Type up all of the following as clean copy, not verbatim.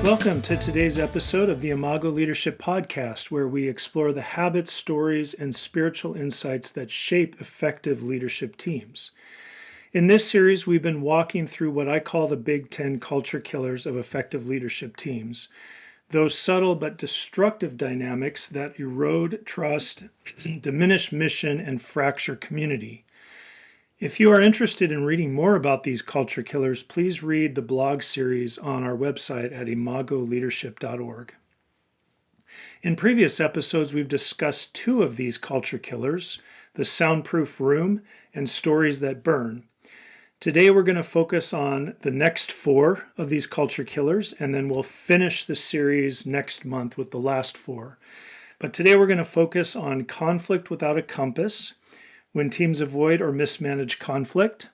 Welcome to today's episode of the Imago Leadership Podcast, where we explore the habits, stories, and spiritual insights that shape effective leadership teams. In this series, we've been walking through what I call the Big 10 culture killers of effective leadership teams. Those subtle but destructive dynamics that erode trust, diminish mission, and fracture community. If you are interested in reading more about these culture killers, please read the blog series on our website at imagoleadership.org. In previous episodes, we've discussed two of these culture killers, the soundproof room and stories that burn. Today, we're going to focus on the next four of these culture killers, and then we'll finish the series next month with the last four. But today, we're going to focus on conflict without a compass, when teams avoid or mismanage conflict.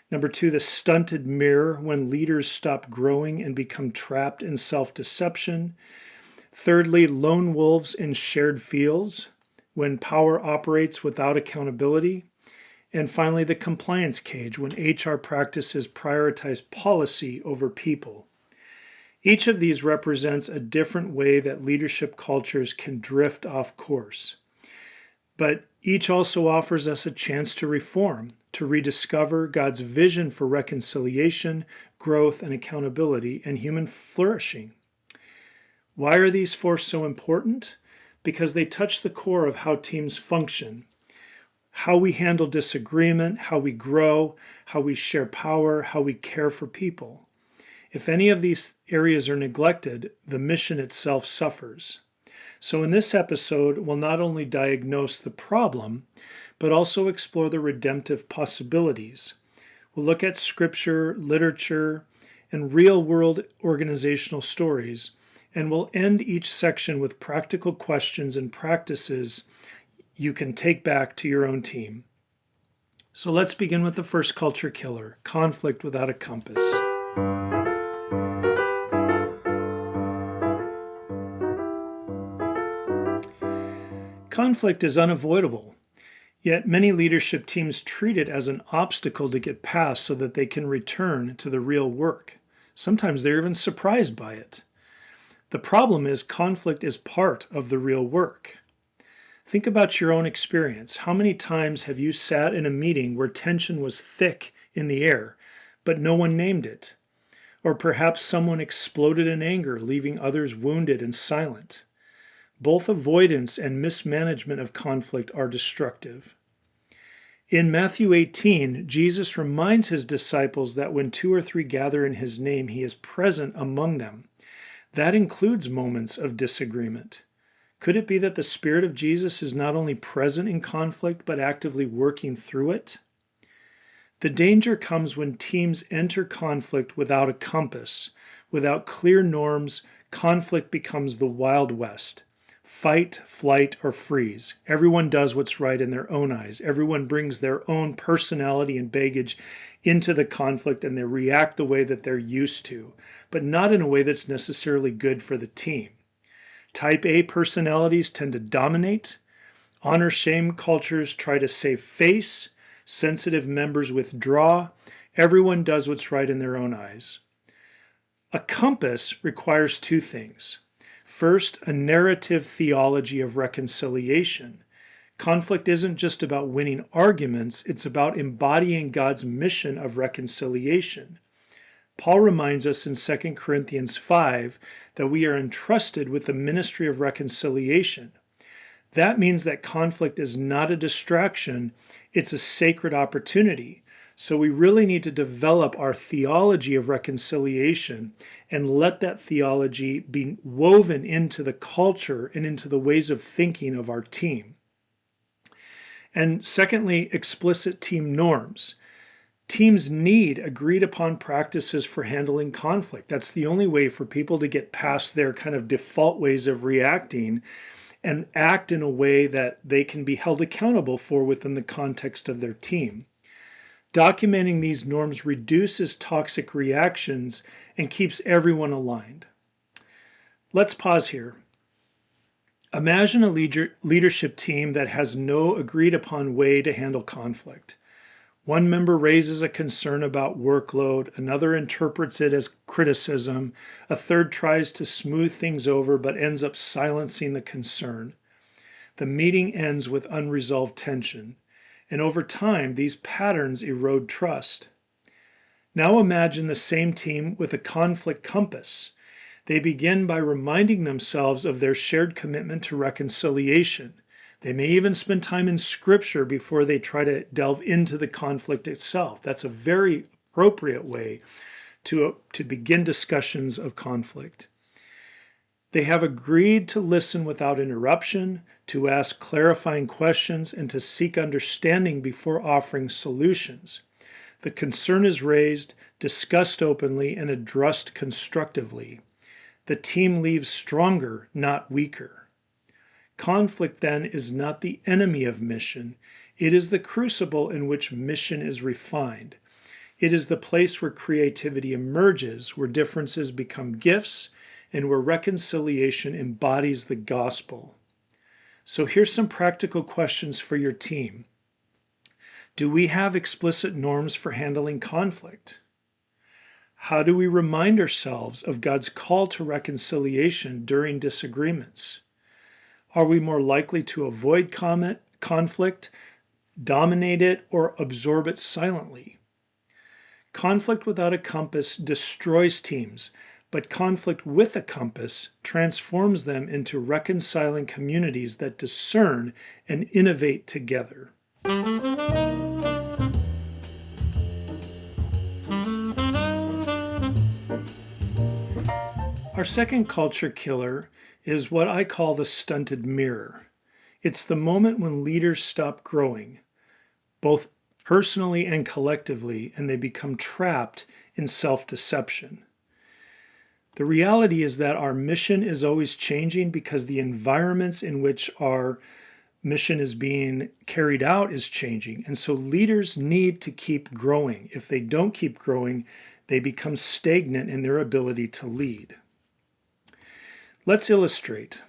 Number two, the stunted mirror, when leaders stop growing and become trapped in self-deception. Thirdly, lone wolves in shared fields, when power operates without accountability. And finally, the compliance cage, when HR practices prioritize policy over people. Each of these represents a different way that leadership cultures can drift off course. But each also offers us a chance to reform, to rediscover God's vision for reconciliation, growth, and accountability, and human flourishing. Why are these four so important? Because they touch the core of how teams function, how we handle disagreement, how we grow, how we share power, how we care for people. If any of these areas are neglected, the mission itself suffers. So in this episode, we'll not only diagnose the problem, but also explore the redemptive possibilities. We'll look at scripture, literature, and real-world organizational stories, and we'll end each section with practical questions and practices you can take back to your own team. So let's begin with the first culture killer, conflict without a compass. Conflict is unavoidable, yet many leadership teams treat it as an obstacle to get past so that they can return to the real work. Sometimes they're even surprised by it. The problem is conflict is part of the real work. Think about your own experience. How many times have you sat in a meeting where tension was thick in the air, but no one named it? Or perhaps someone exploded in anger, leaving others wounded and silent. Both avoidance and mismanagement of conflict are destructive. In Matthew 18, Jesus reminds his disciples that when two or three gather in his name, he is present among them. That includes moments of disagreement. Could it be that the Spirit of Jesus is not only present in conflict, but actively working through it? The danger comes when teams enter conflict without a compass. Without clear norms, conflict becomes the Wild West. Fight, flight, or freeze. Everyone does what's right in their own eyes. Everyone brings their own personality and baggage into the conflict, and they react the way that they're used to, but not in a way that's necessarily good for the team. Type A personalities tend to dominate. Honor-shame cultures try to save face. Sensitive members withdraw. Everyone does what's right in their own eyes. A compass requires two things. First, a narrative theology of reconciliation. Conflict isn't just about winning arguments, it's about embodying God's mission of reconciliation. Paul reminds us in 2 Corinthians 5 that we are entrusted with the ministry of reconciliation. That means that conflict is not a distraction, it's a sacred opportunity. So we really need to develop our theology of reconciliation and let that theology be woven into the culture and into the ways of thinking of our team. And secondly, explicit team norms. Teams need agreed upon practices for handling conflict. That's the only way for people to get past their kind of default ways of reacting and act in a way that they can be held accountable for within the context of their team. Documenting these norms reduces toxic reactions and keeps everyone aligned. Let's pause here. Imagine a leadership team that has no agreed upon way to handle conflict. One member raises a concern about workload, another interprets it as criticism, a third tries to smooth things over but ends up silencing the concern. The meeting ends with unresolved tension, and over time, these patterns erode trust. Now imagine the same team with a conflict compass. They begin by reminding themselves of their shared commitment to reconciliation. They may even spend time in scripture before they try to delve into the conflict itself. That's a very appropriate way to begin discussions of conflict. They have agreed to listen without interruption, to ask clarifying questions, and to seek understanding before offering solutions. The concern is raised, discussed openly, and addressed constructively. The team leaves stronger, not weaker. Conflict, then, is not the enemy of mission. It is the crucible in which mission is refined. It is the place where creativity emerges, where differences become gifts, and where reconciliation embodies the gospel. So here's some practical questions for your team. Do we have explicit norms for handling conflict? How do we remind ourselves of God's call to reconciliation during disagreements? Are we more likely to avoid conflict, dominate it, or absorb it silently? Conflict without a compass destroys teams, but conflict with a compass transforms them into reconciling communities that discern and innovate together. Our second culture killer is what I call the stunted mirror. It's the moment when leaders stop growing, both personally and collectively, and they become trapped in self-deception. The reality is that our mission is always changing because the environments in which our mission is being carried out is changing. And so leaders need to keep growing. If they don't keep growing, they become stagnant in their ability to lead. Let's illustrate.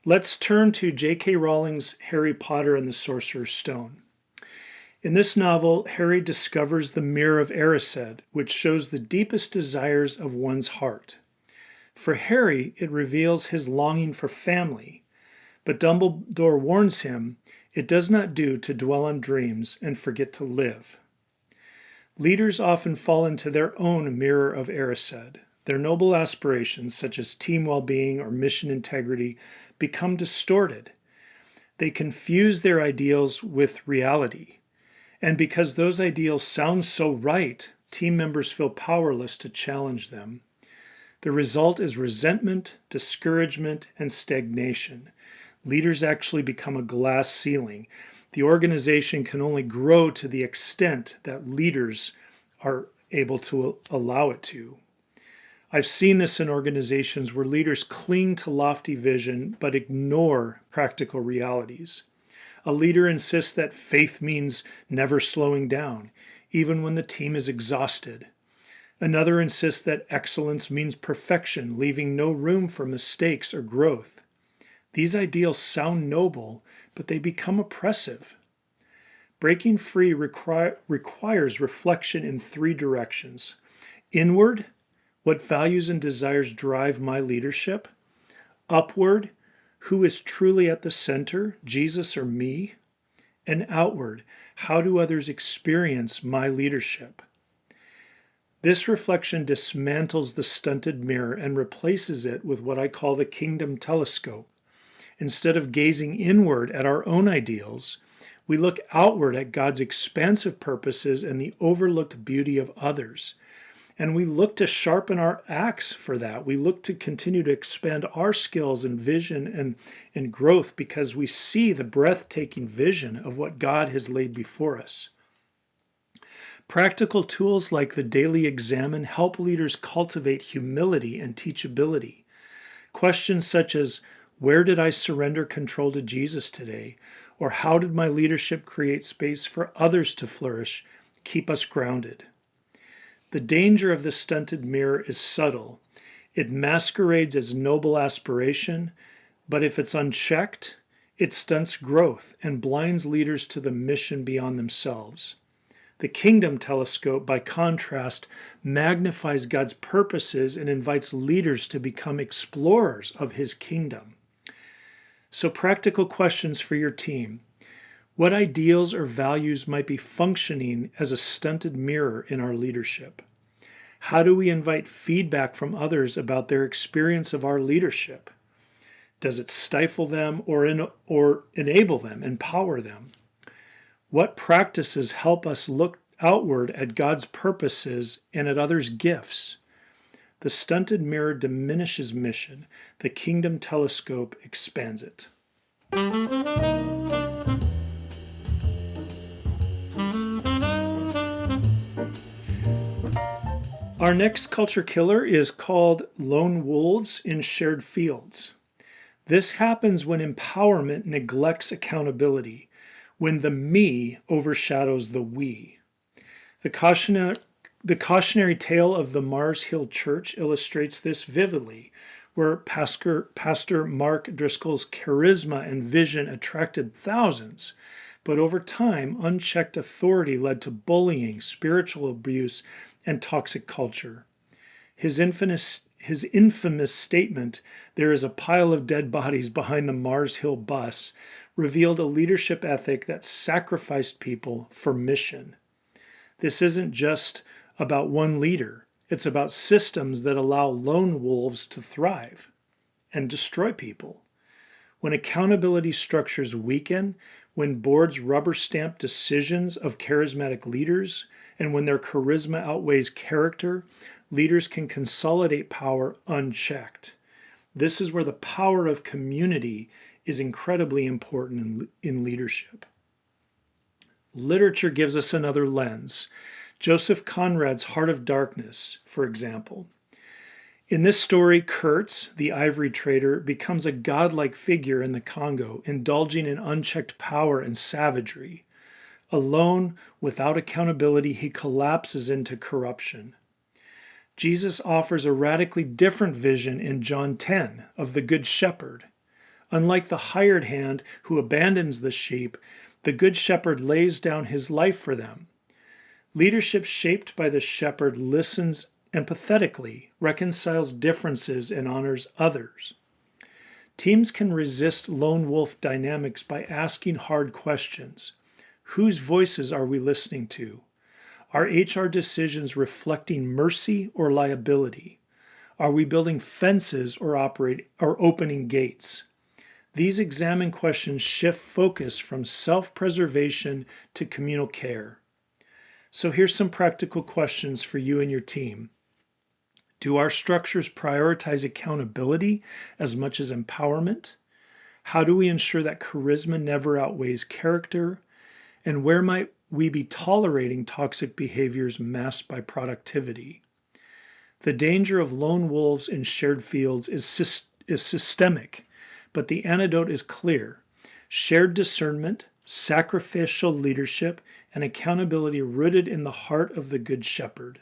Let's turn to J.K. Rowling's Harry Potter and the Sorcerer's Stone. In this novel, Harry discovers the Mirror of Erised, which shows the deepest desires of one's heart. For Harry, it reveals his longing for family, but Dumbledore warns him it does not do to dwell on dreams and forget to live. Leaders often fall into their own Mirror of Erised. Their noble aspirations, such as team well-being or mission integrity, become distorted. They confuse their ideals with reality. And because those ideals sound so right, team members feel powerless to challenge them. The result is resentment, discouragement, and stagnation. Leaders actually become a glass ceiling. The organization can only grow to the extent that leaders are able to allow it to. I've seen this in organizations where leaders cling to lofty vision but ignore practical realities. A leader insists that faith means never slowing down, even when the team is exhausted. Another insists that excellence means perfection, leaving no room for mistakes or growth. These ideals sound noble, but they become oppressive. Breaking free requires reflection in three directions. Inward, what values and desires drive my leadership? Upward, who is truly at the center, Jesus or me? And outward, how do others experience my leadership? This reflection dismantles the stunted mirror and replaces it with what I call the kingdom telescope. Instead of gazing inward at our own ideals, we look outward at God's expansive purposes and the overlooked beauty of others. And we look to sharpen our axe for that. We look to continue to expand our skills and vision and growth because we see the breathtaking vision of what God has laid before us. Practical tools like the Daily Examine help leaders cultivate humility and teachability. Questions such as, where did I surrender control to Jesus today? Or how did my leadership create space for others to flourish? Keep us grounded. The danger of the stunted mirror is subtle. It masquerades as noble aspiration, but if it's unchecked, it stunts growth and blinds leaders to the mission beyond themselves. The kingdom telescope, by contrast, magnifies God's purposes and invites leaders to become explorers of his kingdom. So, practical questions for your team. What ideals or values might be functioning as a stunted mirror in our leadership? How do we invite feedback from others about their experience of our leadership? Does it stifle them or enable them, empower them? What practices help us look outward at God's purposes and at others' gifts? The stunted mirror diminishes mission. The kingdom telescope expands it. Our next culture killer is called lone wolves in shared fields. This happens when empowerment neglects accountability, when the me overshadows the we. The cautionary tale of the Mars Hill Church illustrates this vividly, where Pastor Mark Driscoll's charisma and vision attracted thousands, but over time, unchecked authority led to bullying, spiritual abuse, and toxic culture. His infamous statement, "There is a pile of dead bodies behind the Mars Hill bus," revealed a leadership ethic that sacrificed people for mission. This isn't just about one leader. It's about systems that allow lone wolves to thrive and destroy people. When accountability structures weaken, when boards rubber stamp decisions of charismatic leaders, and when their charisma outweighs character, leaders can consolidate power unchecked. This is where the power of community is incredibly important in leadership. Literature gives us another lens. Joseph Conrad's Heart of Darkness, for example. In this story, Kurtz, the ivory trader, becomes a godlike figure in the Congo, indulging in unchecked power and savagery. Alone, without accountability, he collapses into corruption. Jesus offers a radically different vision in John 10 of the Good Shepherd. Unlike the hired hand who abandons the sheep, the Good Shepherd lays down his life for them. Leadership shaped by the shepherd listens empathetically, reconciles differences, and honors others. Teams can resist lone wolf dynamics by asking hard questions. Whose voices are we listening to? Are HR decisions reflecting mercy or liability? Are we building fences or opening gates? These examine questions shift focus from self-preservation to communal care. So here's some practical questions for you and your team. Do our structures prioritize accountability as much as empowerment? How do we ensure that charisma never outweighs character? And where might we be tolerating toxic behaviors masked by productivity? The danger of lone wolves in shared fields is systemic, but the antidote is clear. Shared discernment, sacrificial leadership, and accountability rooted in the heart of the Good Shepherd.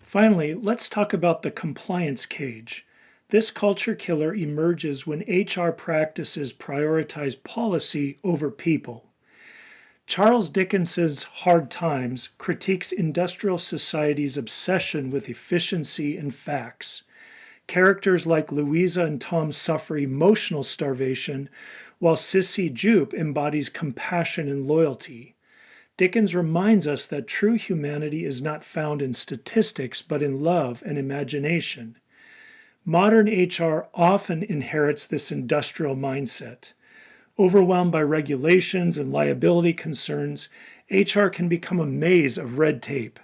Finally, let's talk about the compliance cage. This culture killer emerges when HR practices prioritize policy over people. Charles Dickens's Hard Times critiques industrial society's obsession with efficiency and facts. Characters like Louisa and Tom suffer emotional starvation, while Sissy Jupe embodies compassion and loyalty. Dickens reminds us that true humanity is not found in statistics, but in love and imagination. Modern HR often inherits this industrial mindset. Overwhelmed by regulations and liability concerns, HR can become a maze of red tape.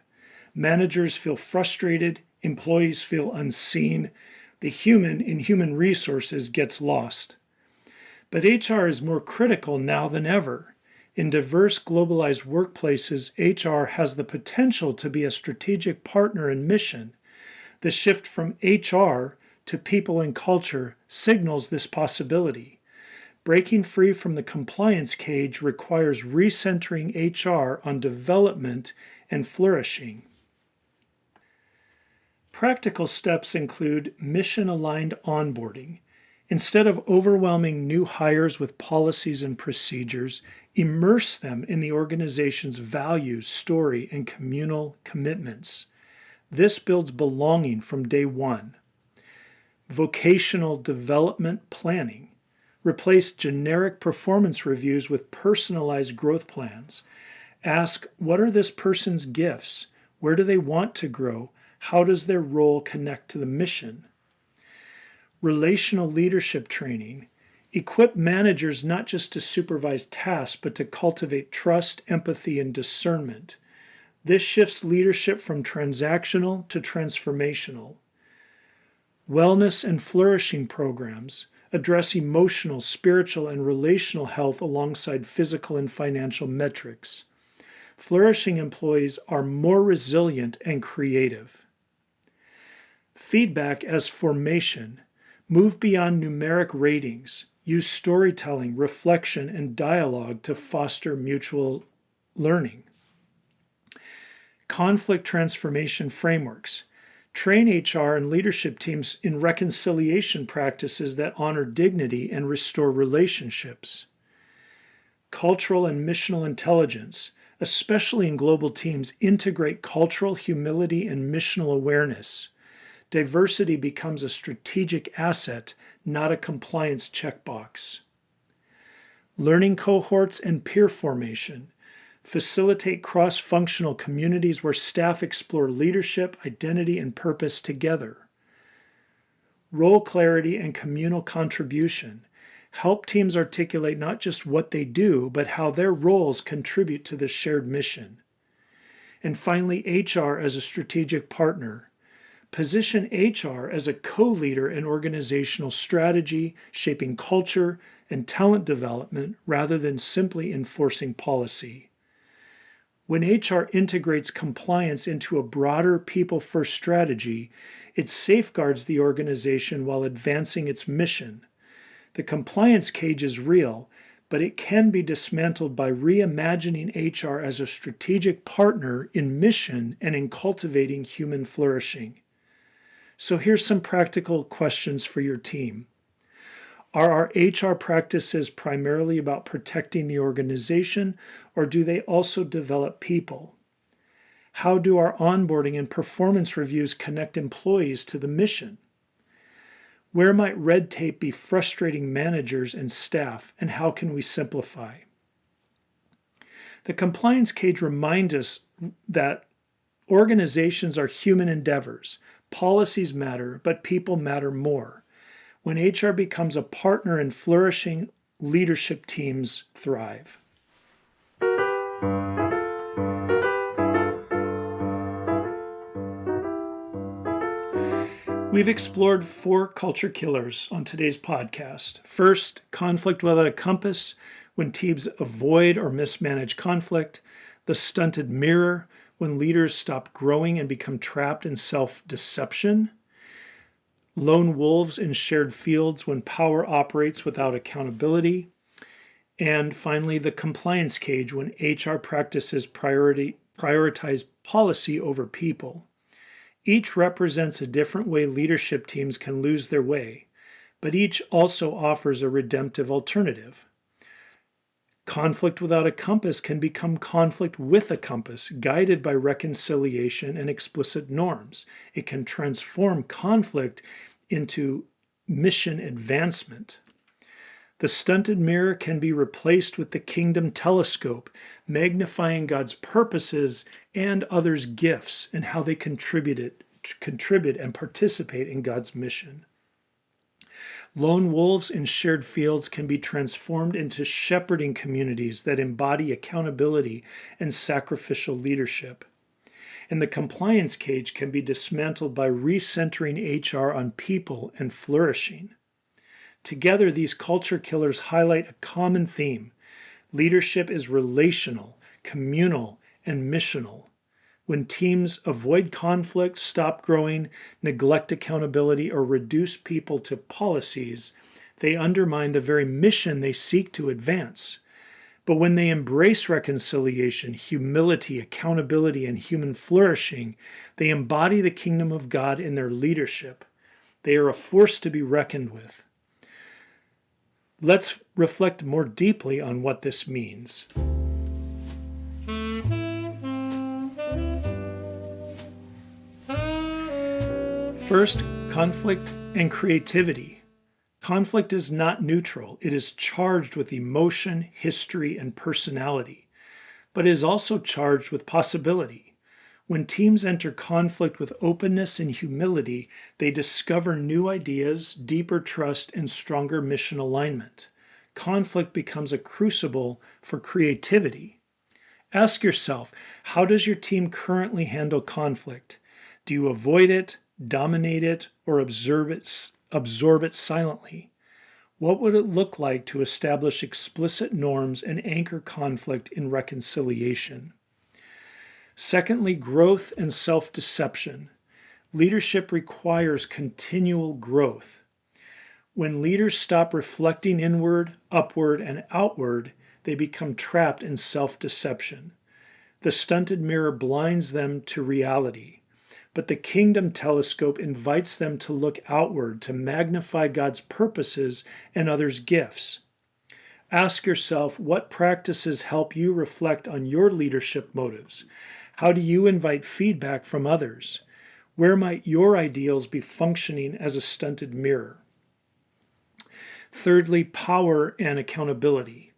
Managers feel frustrated, employees feel unseen, the human in human resources gets lost. But HR is more critical now than ever. In diverse, globalized workplaces, HR has the potential to be a strategic partner in mission. The shift from HR to people and culture signals this possibility. Breaking free from the compliance cage requires recentering HR on development and flourishing. Practical steps include mission-aligned onboarding. Instead of overwhelming new hires with policies and procedures, immerse them in the organization's values, story, and communal commitments. This builds belonging from day one. Vocational development planning. Replace generic performance reviews with personalized growth plans. Ask, what are this person's gifts? Where do they want to grow? How does their role connect to the mission? Relational leadership training. Equip managers not just to supervise tasks, but to cultivate trust, empathy, and discernment. This shifts leadership from transactional to transformational. Wellness and flourishing programs address emotional, spiritual, and relational health alongside physical and financial metrics. Flourishing employees are more resilient and creative. Feedback as formation. Move beyond numeric ratings. Use storytelling, reflection, and dialogue to foster mutual learning. Conflict transformation frameworks. Train HR and leadership teams in reconciliation practices that honor dignity and restore relationships. Cultural and missional intelligence, especially in global teams, integrate cultural humility and missional awareness. Diversity becomes a strategic asset, not a compliance checkbox. Learning cohorts and peer formation. Facilitate cross-functional communities where staff explore leadership, identity, and purpose together. Role clarity and communal contribution. Help teams articulate not just what they do, but how their roles contribute to the shared mission. And finally, HR as a strategic partner. Position HR as a co-leader in organizational strategy, shaping culture and talent development rather than simply enforcing policy. When HR integrates compliance into a broader people-first strategy, it safeguards the organization while advancing its mission. The compliance cage is real, but it can be dismantled by reimagining HR as a strategic partner in mission and in cultivating human flourishing. So here's some practical questions for your team. Are our HR practices primarily about protecting the organization, or do they also develop people? How do our onboarding and performance reviews connect employees to the mission? Where might red tape be frustrating managers and staff, and how can we simplify? The compliance cage reminds us that organizations are human endeavors. Policies matter, but people matter more. When HR becomes a partner in flourishing, leadership teams thrive. We've explored 4 culture killers on today's podcast. First, conflict without a compass, when teams avoid or mismanage conflict. The stunted mirror, when leaders stop growing and become trapped in self-deception. Lone wolves in shared fields, when power operates without accountability. And finally, the compliance cage, when HR practices prioritize policy over people. Each represents a different way leadership teams can lose their way, but each also offers a redemptive alternative. Conflict without a compass can become conflict with a compass, guided by reconciliation and explicit norms. It can transform conflict into mission advancement. The stunted mirror can be replaced with the kingdom telescope, magnifying God's purposes and others' gifts and how they contribute and participate in God's mission. Lone wolves in shared fields can be transformed into shepherding communities that embody accountability and sacrificial leadership. And the compliance cage can be dismantled by recentering HR on people and flourishing. Together, these culture killers highlight a common theme. Leadership is relational, communal, and missional. When teams avoid conflict, stop growing, neglect accountability, or reduce people to policies, they undermine the very mission they seek to advance. But when they embrace reconciliation, humility, accountability, and human flourishing, they embody the kingdom of God in their leadership. They are a force to be reckoned with. Let's reflect more deeply on what this means. First, conflict and creativity. Conflict is not neutral. It is charged with emotion, history, and personality, but is also charged with possibility. When teams enter conflict with openness and humility, they discover new ideas, deeper trust, and stronger mission alignment. Conflict becomes a crucible for creativity. Ask yourself, how does your team currently handle conflict? Do you avoid it, dominate it, or absorb it silently? What would it look like to establish explicit norms and anchor conflict in reconciliation? Secondly, growth and self-deception. Leadership requires continual growth. When leaders stop reflecting inward, upward, and outward, they become trapped in self-deception. The stunted mirror blinds them to reality, but the kingdom telescope invites them to look outward, to magnify God's purposes and others' gifts. Ask yourself, what practices help you reflect on your leadership motives? How do you invite feedback from others? Where might your ideals be functioning as a stunted mirror? Thirdly, power and accountability.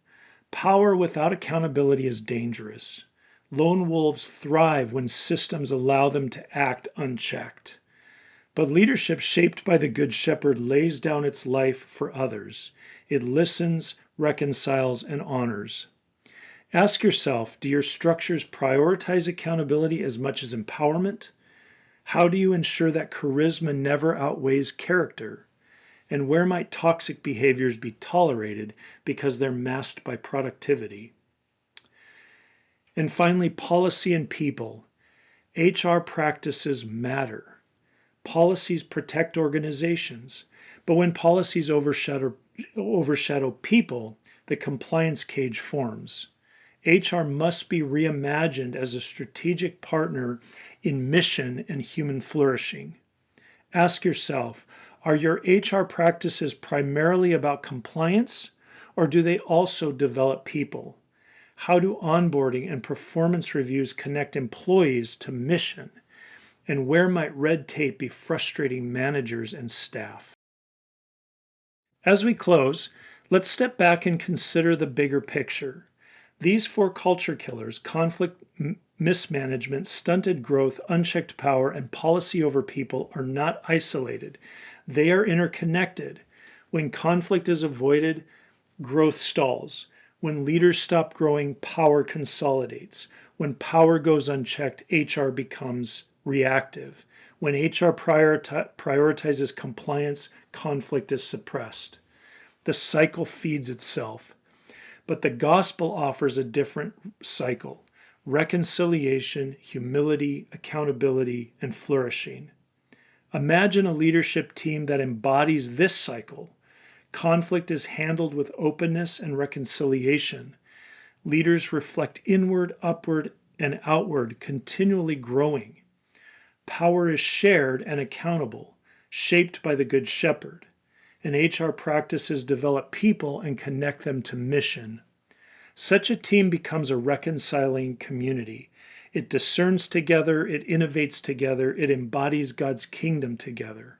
Power without accountability is dangerous. Lone wolves thrive when systems allow them to act unchecked. But leadership shaped by the Good Shepherd lays down its life for others. It listens, reconciles, and honors. Ask yourself, do your structures prioritize accountability as much as empowerment? How do you ensure that charisma never outweighs character? And where might toxic behaviors be tolerated because they're masked by productivity? And finally, policy and people. HR practices matter. Policies protect organizations, but when policies overshadow people, the compliance cage forms. HR must be reimagined as a strategic partner in mission and human flourishing. Ask yourself, are your HR practices primarily about compliance, or do they also develop people? How do onboarding and performance reviews connect employees to mission? And where might red tape be frustrating managers and staff? As we close, let's step back and consider the bigger picture. These four culture killers, conflict, mismanagement, stunted growth, unchecked power, and policy over people, are not isolated. They are interconnected. When conflict is avoided, growth stalls. When leaders stop growing, power consolidates. When power goes unchecked, HR becomes reactive. When HR prioritizes compliance, conflict is suppressed. The cycle feeds itself. But the gospel offers a different cycle: reconciliation, humility, accountability, and flourishing. Imagine a leadership team that embodies this cycle. Conflict is handled with openness and reconciliation. Leaders reflect inward, upward, and outward, continually growing. Power is shared and accountable, shaped by the Good Shepherd. And HR practices develop people and connect them to mission. Such a team becomes a reconciling community. It discerns together, it innovates together, it embodies God's kingdom together.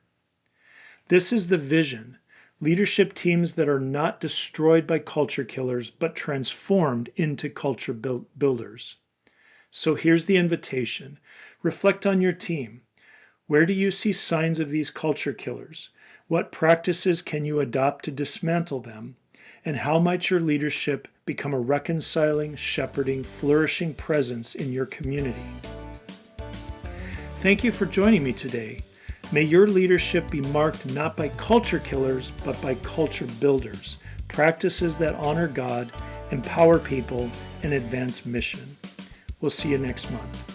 This is the vision: leadership teams that are not destroyed by culture killers, but transformed into culture builders. So here's the invitation. Reflect on your team. Where do you see signs of these culture killers? What practices can you adopt to dismantle them? And how might your leadership become a reconciling, shepherding, flourishing presence in your community? Thank you for joining me today. May your leadership be marked not by culture killers, but by culture builders, practices that honor God, empower people, and advance mission. We'll see you next month.